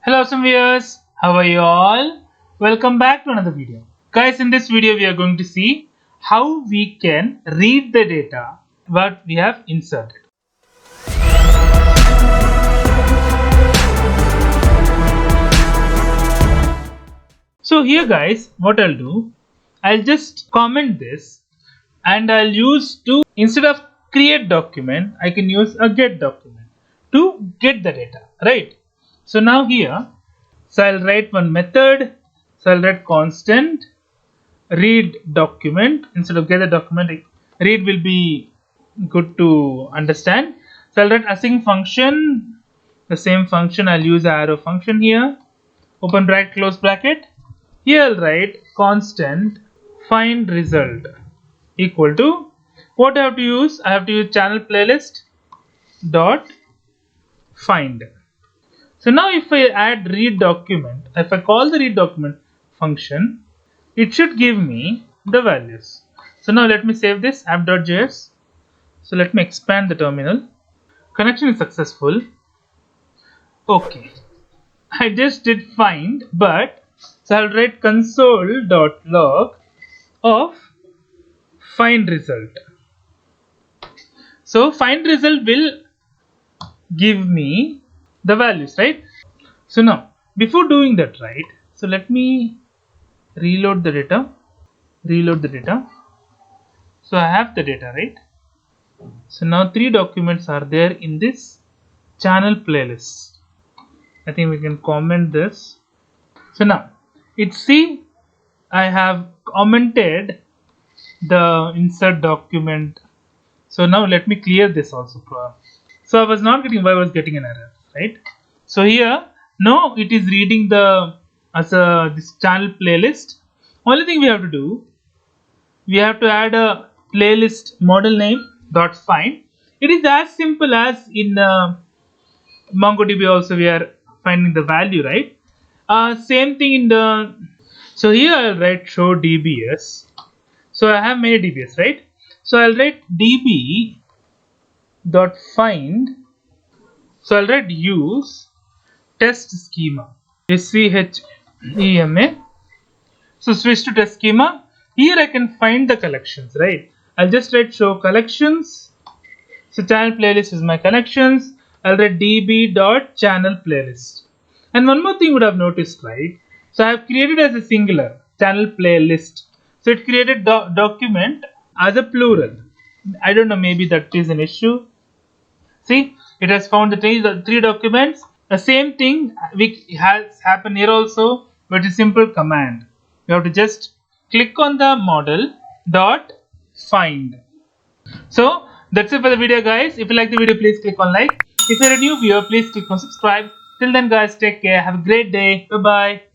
Hello some viewers, how are you all? Welcome back to another video. Guys, in this video we are going to see how we can read the data what we have inserted. So here guys, what I'll do, I'll just comment this and I'll use to, instead of create document, I can use a get document to get the data, right? So now here, so I'll write one method. So I'll write constant read document instead of get the document. Read will be good to understand. So I'll write async function. The same function I'll use arrow function here. Open bracket, close bracket. Here I'll write constant find result equal to what I have to use. I have to use channel playlist dot find. So now if I add read document, if I call the read document function, it should give me the values. So now let me save this app.js. So let me expand the terminal. Connection is successful. Okay, I just did find, but so I'll write console.log of find result. So find result will give me the values, right? So now before doing that, right, so let me reload the data. So I have the data, right? So now 3 documents are there in this channel playlist. I think we can comment this. So now it's see, I have commented the insert document. So now let me clear this also. So I was not getting why I was getting an error, right? So here no, it is reading the this channel playlist. Only thing we have to do, we have to add a playlist model name dot find. It is as simple as in MongoDB also we are finding the value, right? Same thing in the, so here I'll write show dbs. So I have many dbs, right? So I'll write db dot find. So I'll write use test schema, schema. So switch to test schema. Here I can find the collections, right? I'll just write show collections. So channel playlist is my collections. I'll write db dot channel playlist. And one more thing you would have noticed, right? So I have created as a singular channel playlist. So it created document as a plural. I don't know, maybe that is an issue. See, it has found the 3 documents. The same thing has happened here also, but it's a simple command. You have to just click on the model dot find. So that's it for the video, guys. If you like the video, please click on like. If you're a new viewer, please click on subscribe. Till then, guys, take care. Have a great day. Bye bye.